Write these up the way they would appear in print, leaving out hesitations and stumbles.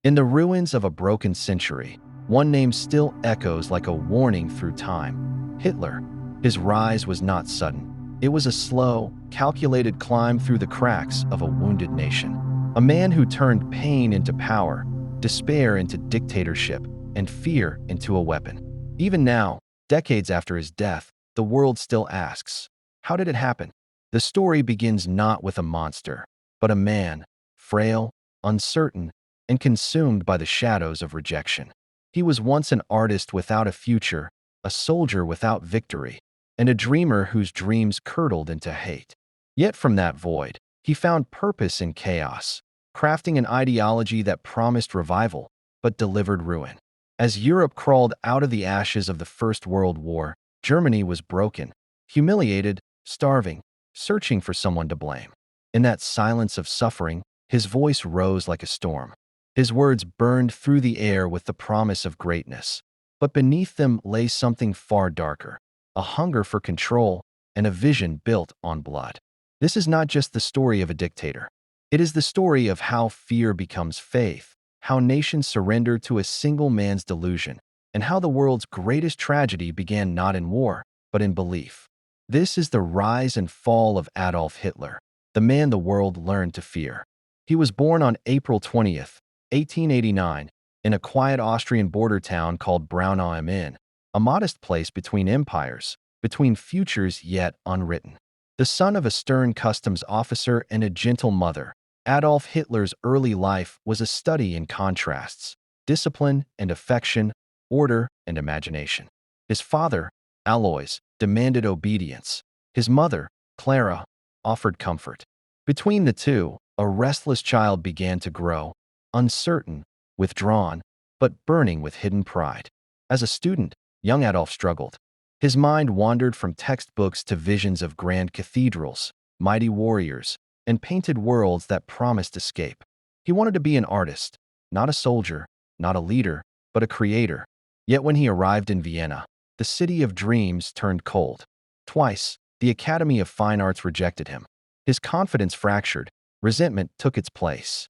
In the ruins of a broken century, one name still echoes like a warning through time: Hitler. His rise was not sudden. It was a slow, calculated climb through the cracks of a wounded nation. A man who turned pain into power, despair into dictatorship, and fear into a weapon. Even now, decades after his death, the world still asks, how did it happen? The story begins not with a monster, but a man, frail, uncertain, and consumed by the shadows of rejection. He was once an artist without a future, a soldier without victory, and a dreamer whose dreams curdled into hate. Yet from that void, he found purpose in chaos, crafting an ideology that promised revival, but delivered ruin. As Europe crawled out of the ashes of the First World War, Germany was broken, humiliated, starving, searching for someone to blame. In that silence of suffering, his voice rose like a storm. His words burned through the air with the promise of greatness. But beneath them lay something far darker: a hunger for control and a vision built on blood. This is not just the story of a dictator. It is the story of how fear becomes faith, how nations surrender to a single man's delusion, and how the world's greatest tragedy began not in war, but in belief. This is the rise and fall of Adolf Hitler, the man the world learned to fear. He was born on April 20th, 1889, in a quiet Austrian border town called Braunau am Inn, a modest place between empires, between futures yet unwritten. The son of a stern customs officer and a gentle mother, Adolf Hitler's early life was a study in contrasts: discipline and affection, order and imagination. His father, Alois, demanded obedience. His mother, Clara, offered comfort. Between the two, a restless child began to grow, uncertain, withdrawn, but burning with hidden pride. As a student, young Adolf struggled. His mind wandered from textbooks to visions of grand cathedrals, mighty warriors, and painted worlds that promised escape. He wanted to be an artist, not a soldier, not a leader, but a creator. Yet when he arrived in Vienna, the city of dreams turned cold. Twice, the Academy of Fine Arts rejected him. His confidence fractured, resentment took its place.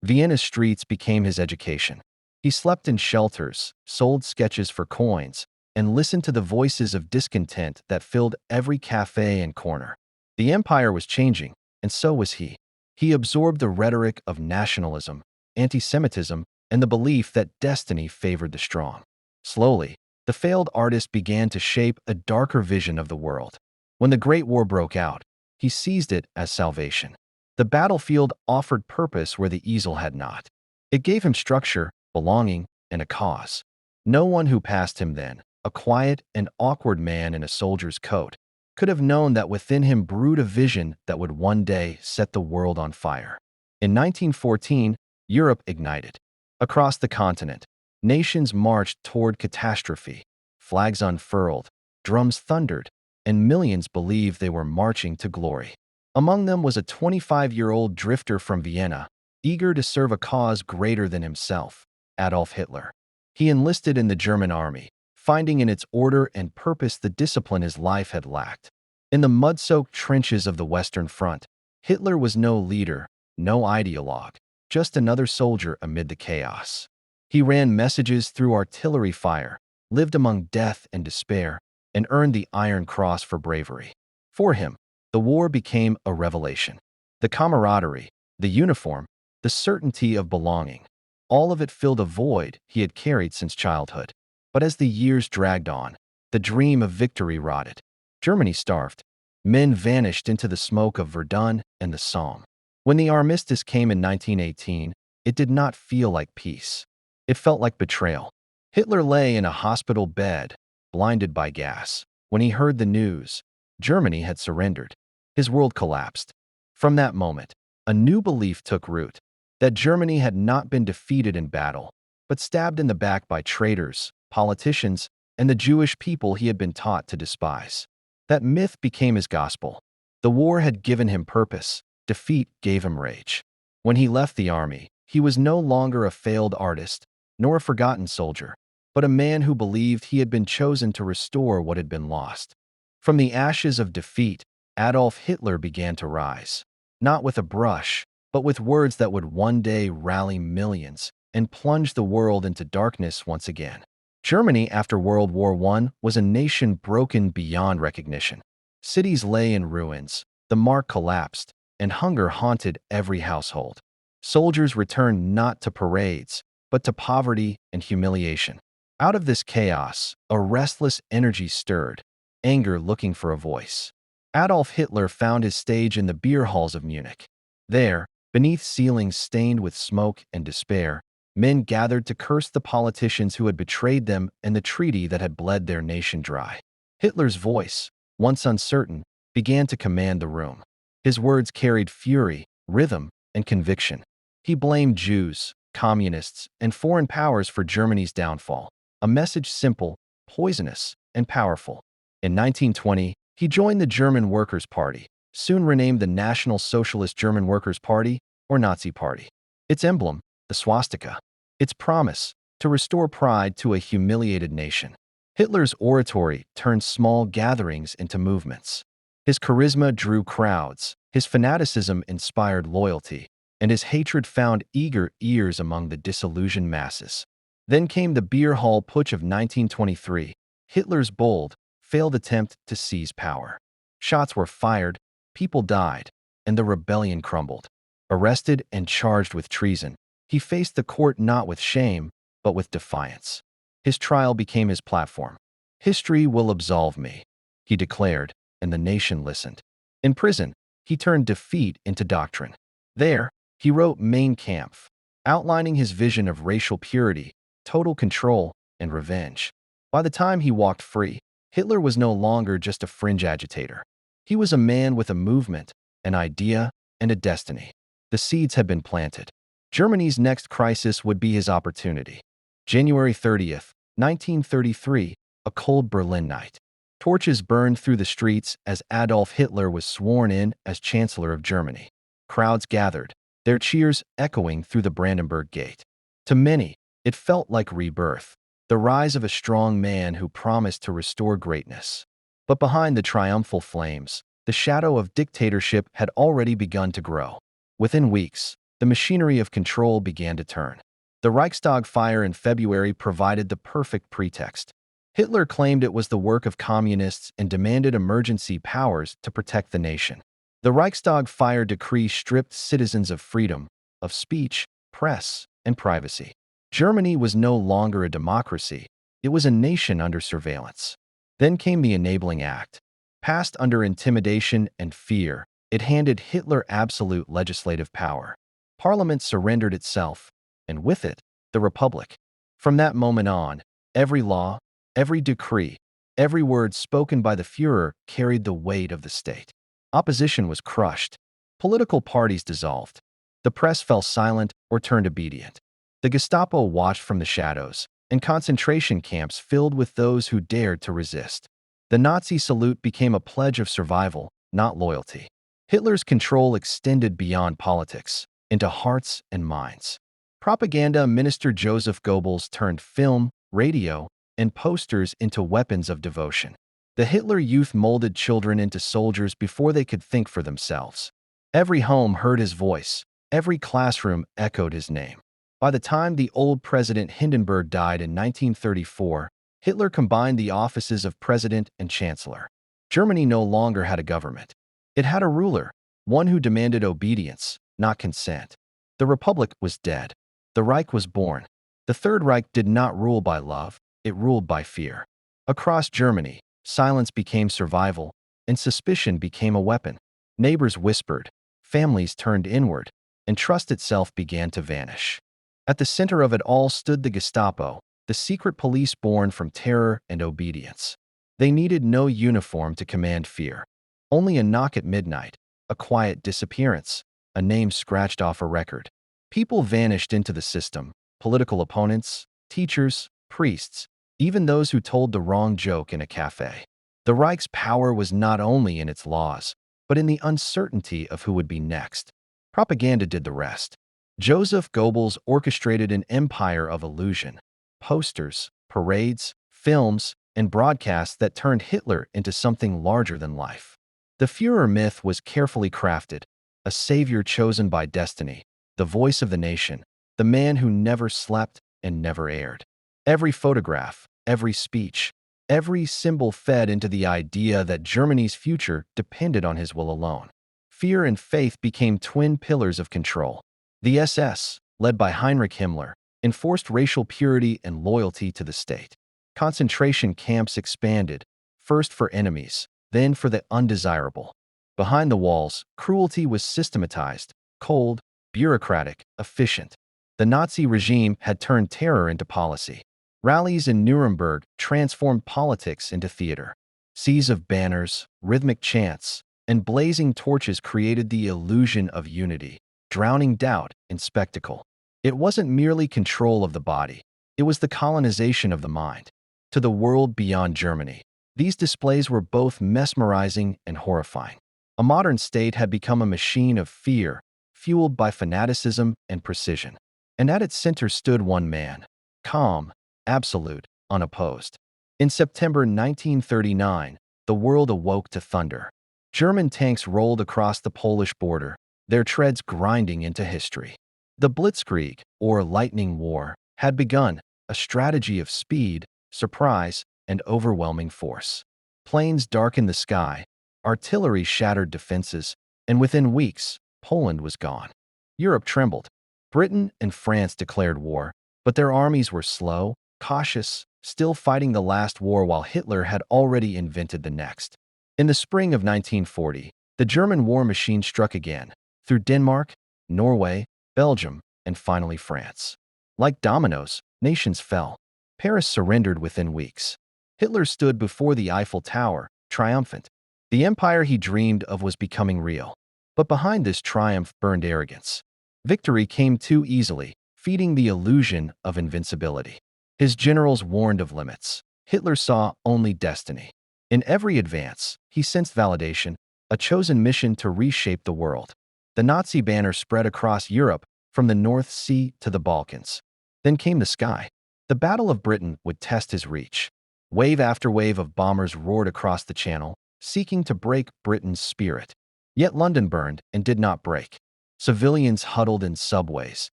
Vienna's streets became his education. He slept in shelters, sold sketches for coins, and listened to the voices of discontent that filled every cafe and corner. The empire was changing, and so was he. He absorbed the rhetoric of nationalism, anti-Semitism, and the belief that destiny favored the strong. Slowly, the failed artist began to shape a darker vision of the world. When the Great War broke out, he seized it as salvation. The battlefield offered purpose where the easel had not. It gave him structure, belonging, and a cause. No one who passed him then, a quiet and awkward man in a soldier's coat, could have known that within him brewed a vision that would one day set the world on fire. In 1914, Europe ignited. Across the continent, nations marched toward catastrophe. Flags unfurled, drums thundered, and millions believed they were marching to glory. Among them was a 25-year-old drifter from Vienna, eager to serve a cause greater than himself: Adolf Hitler. He enlisted in the German army, finding in its order and purpose the discipline his life had lacked. In the mud-soaked trenches of the Western Front, Hitler was no leader, no ideologue, just another soldier amid the chaos. He ran messages through artillery fire, lived among death and despair, and earned the Iron Cross for bravery. For him, the war became a revelation. The camaraderie, the uniform, the certainty of belonging, all of it filled a void he had carried since childhood. But as the years dragged on, the dream of victory rotted. Germany starved. Men vanished into the smoke of Verdun and the Somme. When the armistice came in 1918, it did not feel like peace. It felt like betrayal. Hitler lay in a hospital bed, blinded by gas. When he heard the news, Germany had surrendered. His world collapsed. From that moment, a new belief took root: that Germany had not been defeated in battle, but stabbed in the back by traitors, politicians, and the Jewish people he had been taught to despise. That myth became his gospel. The war had given him purpose. Defeat gave him rage. When he left the army, he was no longer a failed artist, nor a forgotten soldier, but a man who believed he had been chosen to restore what had been lost. From the ashes of defeat, Adolf Hitler began to rise, not with a brush, but with words that would one day rally millions: and plunged the world into darkness once again. Germany after World War I was a nation broken beyond recognition. Cities lay in ruins, the mark collapsed, and hunger haunted every household. Soldiers returned not to parades, but to poverty and humiliation. Out of this chaos, a restless energy stirred, anger looking for a voice. Adolf Hitler found his stage in the beer halls of Munich. There, beneath ceilings stained with smoke and despair, men gathered to curse the politicians who had betrayed them and the treaty that had bled their nation dry. Hitler's voice, once uncertain, began to command the room. His words carried fury, rhythm, and conviction. He blamed Jews, communists, and foreign powers for Germany's downfall, a message simple, poisonous, and powerful. In 1920, he joined the German Workers' Party, soon renamed the National Socialist German Workers' Party, or Nazi Party. Its emblem, the swastika. Its promise, to restore pride to a humiliated nation. Hitler's oratory turned small gatherings into movements. His charisma drew crowds, his fanaticism inspired loyalty, and his hatred found eager ears among the disillusioned masses. Then came the beer hall putsch of 1923, Hitler's bold, failed attempt to seize power. Shots were fired, people died, and the rebellion crumbled. Arrested and charged with treason, he faced the court not with shame, but with defiance. His trial became his platform. "History will absolve me," he declared, and the nation listened. In prison, he turned defeat into doctrine. There, he wrote Mein Kampf, outlining his vision of racial purity, total control, and revenge. By the time he walked free, Hitler was no longer just a fringe agitator. He was a man with a movement, an idea, and a destiny. The seeds had been planted. Germany's next crisis would be his opportunity. January 30th, 1933, a cold Berlin night. Torches burned through the streets as Adolf Hitler was sworn in as Chancellor of Germany. Crowds gathered, their cheers echoing through the Brandenburg Gate. To many, it felt like rebirth, the rise of a strong man who promised to restore greatness. But behind the triumphal flames, the shadow of dictatorship had already begun to grow. Within weeks, the machinery of control began to turn. The Reichstag fire in February provided the perfect pretext. Hitler claimed it was the work of communists and demanded emergency powers to protect the nation. The Reichstag fire decree stripped citizens of freedom, of speech, press, and privacy. Germany was no longer a democracy, it was a nation under surveillance. Then came the Enabling Act. Passed under intimidation and fear, it handed Hitler absolute legislative power. Parliament surrendered itself, and with it, the Republic. From that moment on, every law, every decree, every word spoken by the Führer carried the weight of the state. Opposition was crushed. Political parties dissolved. The press fell silent or turned obedient. The Gestapo watched from the shadows, and concentration camps filled with those who dared to resist. The Nazi salute became a pledge of survival, not loyalty. Hitler's control extended beyond politics, into hearts and minds. Propaganda minister Joseph Goebbels turned film, radio, and posters into weapons of devotion. The Hitler Youth molded children into soldiers before they could think for themselves. Every home heard his voice. Every classroom echoed his name. By the time the old President Hindenburg died in 1934, Hitler combined the offices of president and chancellor. Germany no longer had a government. It had a ruler, one who demanded obedience, not consent. The Republic was dead. The Reich was born. The Third Reich did not rule by love, it ruled by fear. Across Germany, silence became survival, and suspicion became a weapon. Neighbors whispered, families turned inward, and trust itself began to vanish. At the center of it all stood the Gestapo, the secret police born from terror and obedience. They needed no uniform to command fear. Only a knock at midnight, a quiet disappearance, a name scratched off a record. People vanished into the system, political opponents, teachers, priests, even those who told the wrong joke in a cafe. The Reich's power was not only in its laws, but in the uncertainty of who would be next. Propaganda did the rest. Joseph Goebbels orchestrated an empire of illusion. Posters, parades, films, and broadcasts that turned Hitler into something larger than life. The Führer myth was carefully crafted, a savior chosen by destiny, the voice of the nation, the man who never slept and never erred. Every photograph, every speech, every symbol fed into the idea that Germany's future depended on his will alone. Fear and faith became twin pillars of control. The SS, led by Heinrich Himmler, enforced racial purity and loyalty to the state. Concentration camps expanded, first for enemies, then for the undesirable. Behind the walls, cruelty was systematized, cold, bureaucratic, efficient. The Nazi regime had turned terror into policy. Rallies in Nuremberg transformed politics into theater. Seas of banners, rhythmic chants, and blazing torches created the illusion of unity, drowning doubt in spectacle. It wasn't merely control of the body, it was the colonization of the mind. To the world beyond Germany, these displays were both mesmerizing and horrifying. A modern state had become a machine of fear, fueled by fanaticism and precision. And at its center stood one man, calm, absolute, unopposed. In September 1939, the world awoke to thunder. German tanks rolled across the Polish border, their treads grinding into history. The Blitzkrieg, or Lightning War, had begun, a strategy of speed, surprise, and overwhelming force. Planes darkened the sky, artillery shattered defenses, and within weeks, Poland was gone. Europe trembled. Britain and France declared war, but their armies were slow, cautious, still fighting the last war while Hitler had already invented the next. In the spring of 1940, the German war machine struck again, through Denmark, Norway, Belgium, and finally France. Like dominoes, nations fell. Paris surrendered within weeks. Hitler stood before the Eiffel Tower, triumphant. The empire he dreamed of was becoming real. But behind this triumph burned arrogance. Victory came too easily, feeding the illusion of invincibility. His generals warned of limits. Hitler saw only destiny. In every advance, he sensed validation, a chosen mission to reshape the world. The Nazi banner spread across Europe, from the North Sea to the Balkans. Then came the sky. The Battle of Britain would test his reach. Wave after wave of bombers roared across the Channel, seeking to break Britain's spirit. Yet London burned and did not break. Civilians huddled in subways,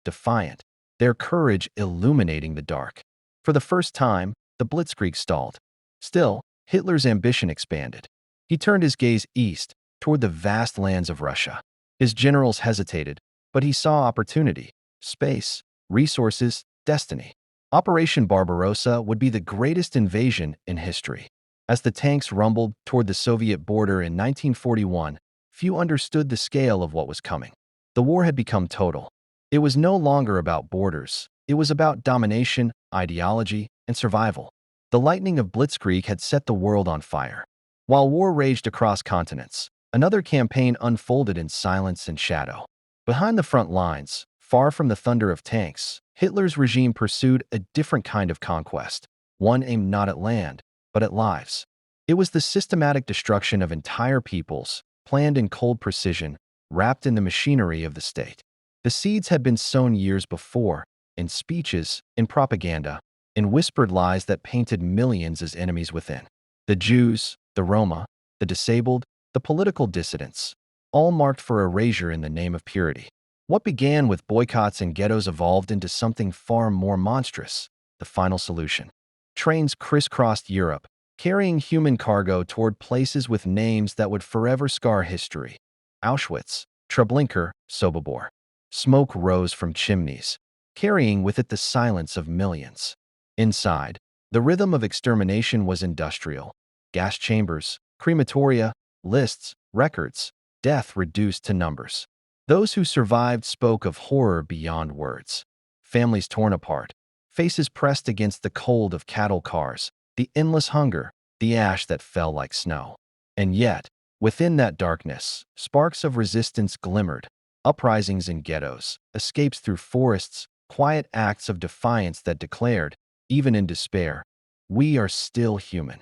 defiant, their courage illuminating the dark. For the first time, the Blitzkrieg stalled. Still, Hitler's ambition expanded. He turned his gaze east, toward the vast lands of Russia. His generals hesitated, but he saw opportunity, space, resources, destiny. Operation Barbarossa would be the greatest invasion in history. As the tanks rumbled toward the Soviet border in 1941, few understood the scale of what was coming. The war had become total. It was no longer about borders. It was about domination, ideology, and survival. The lightning of Blitzkrieg had set the world on fire. While war raged across continents, another campaign unfolded in silence and shadow. Behind the front lines, far from the thunder of tanks, Hitler's regime pursued a different kind of conquest, one aimed not at land, but at lives. It was the systematic destruction of entire peoples, planned in cold precision, wrapped in the machinery of the state. The seeds had been sown years before, in speeches, in propaganda, in whispered lies that painted millions as enemies within. The Jews, the Roma, the disabled, the political dissidents, all marked for erasure in the name of purity. What began with boycotts and ghettos evolved into something far more monstrous, the final solution. Trains crisscrossed Europe, carrying human cargo toward places with names that would forever scar history. Auschwitz, Treblinka, Sobibor. Smoke rose from chimneys, carrying with it the silence of millions. Inside, the rhythm of extermination was industrial. Gas chambers, crematoria, lists, records, death reduced to numbers. Those who survived spoke of horror beyond words. Families torn apart, faces pressed against the cold of cattle cars, the endless hunger, the ash that fell like snow. And yet, within that darkness, sparks of resistance glimmered. Uprisings in ghettos, escapes through forests, quiet acts of defiance that declared, even in despair, we are still human.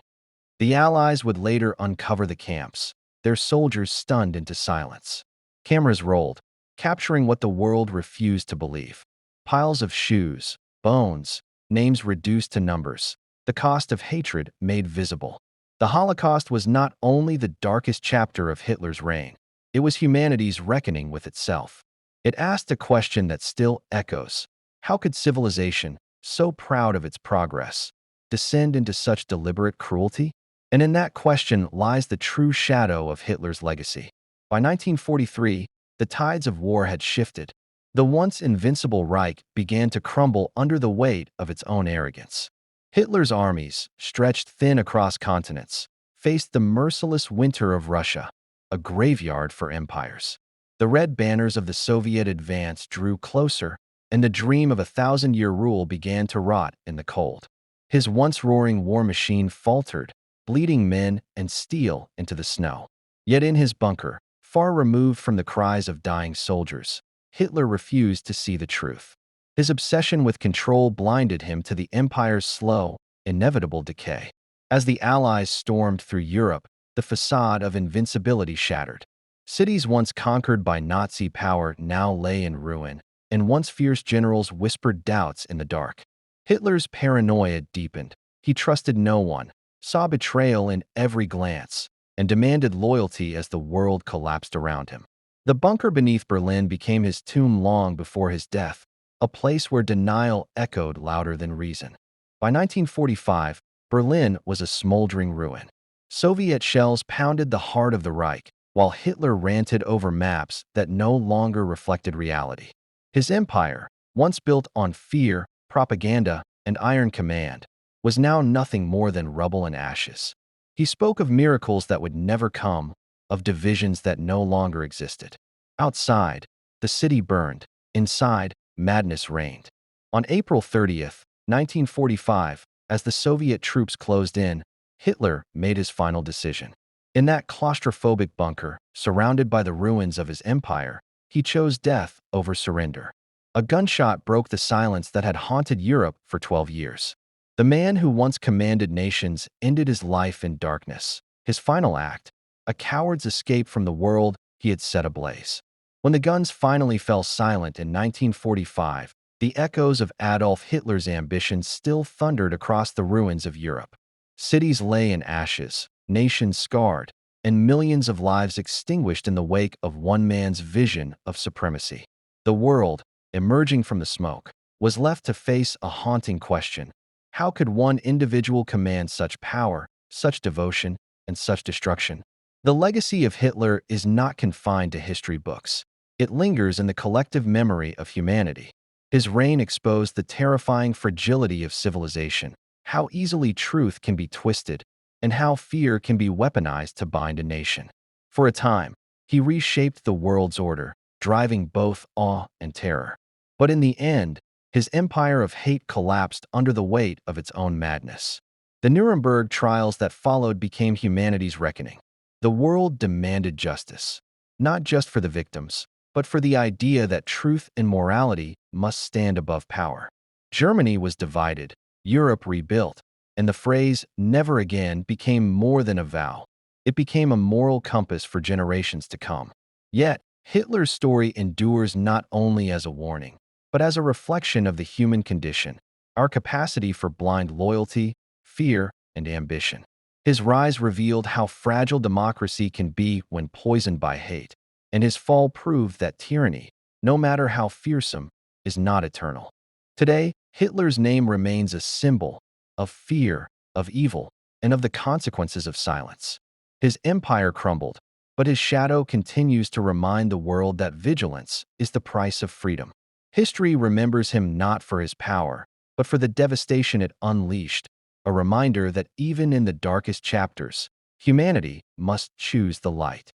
The Allies would later uncover the camps, their soldiers stunned into silence. Cameras rolled, capturing what the world refused to believe. Piles of shoes, bones, names reduced to numbers, the cost of hatred made visible. The Holocaust was not only the darkest chapter of Hitler's reign, it was humanity's reckoning with itself. It asked a question that still echoes. How could civilization, so proud of its progress, descend into such deliberate cruelty? And in that question lies the true shadow of Hitler's legacy. By 1943, the tides of war had shifted. The once invincible Reich began to crumble under the weight of its own arrogance. Hitler's armies, stretched thin across continents, faced the merciless winter of Russia, a graveyard for empires. The red banners of the Soviet advance drew closer, and the dream of a thousand-year rule began to rot in the cold. His once roaring war machine faltered, bleeding men and steel into the snow. Yet in his bunker, far removed from the cries of dying soldiers, Hitler refused to see the truth. His obsession with control blinded him to the empire's slow, inevitable decay. As the Allies stormed through Europe, the facade of invincibility shattered. Cities once conquered by Nazi power now lay in ruin, and once fierce generals whispered doubts in the dark. Hitler's paranoia deepened. He trusted no one, saw betrayal in every glance, and demanded loyalty as the world collapsed around him. The bunker beneath Berlin became his tomb long before his death, a place where denial echoed louder than reason. By 1945, Berlin was a smoldering ruin. Soviet shells pounded the heart of the Reich, while Hitler ranted over maps that no longer reflected reality. His empire, once built on fear, propaganda, and iron command, was now nothing more than rubble and ashes. He spoke of miracles that would never come, of divisions that no longer existed. Outside, the city burned. Inside, madness reigned. On April 30th, 1945, as the Soviet troops closed in, Hitler made his final decision. In that claustrophobic bunker, surrounded by the ruins of his empire, he chose death over surrender. A gunshot broke the silence that had haunted Europe for 12 years. The man who once commanded nations ended his life in darkness. His final act, a coward's escape from the world he had set ablaze. When the guns finally fell silent in 1945, the echoes of Adolf Hitler's ambitions still thundered across the ruins of Europe. Cities lay in ashes, nations scarred, and millions of lives extinguished in the wake of one man's vision of supremacy. The world, emerging from the smoke, was left to face a haunting question. How could one individual command such power, such devotion, and such destruction? The legacy of Hitler is not confined to history books. It lingers in the collective memory of humanity. His reign exposed the terrifying fragility of civilization, how easily truth can be twisted, and how fear can be weaponized to bind a nation. For a time, he reshaped the world's order, driving both awe and terror. But in the end, his empire of hate collapsed under the weight of its own madness. The Nuremberg trials that followed became humanity's reckoning. The world demanded justice, not just for the victims, but for the idea that truth and morality must stand above power. Germany was divided, Europe rebuilt, and the phrase "never again" became more than a vow. It became a moral compass for generations to come. Yet, Hitler's story endures not only as a warning, but as a reflection of the human condition, our capacity for blind loyalty, fear, and ambition. His rise revealed how fragile democracy can be when poisoned by hate, and his fall proved that tyranny, no matter how fearsome, is not eternal. Today, Hitler's name remains a symbol of fear, of evil, and of the consequences of silence. His empire crumbled, but his shadow continues to remind the world that vigilance is the price of freedom. History remembers him not for his power, but for the devastation it unleashed, a reminder that even in the darkest chapters, humanity must choose the light.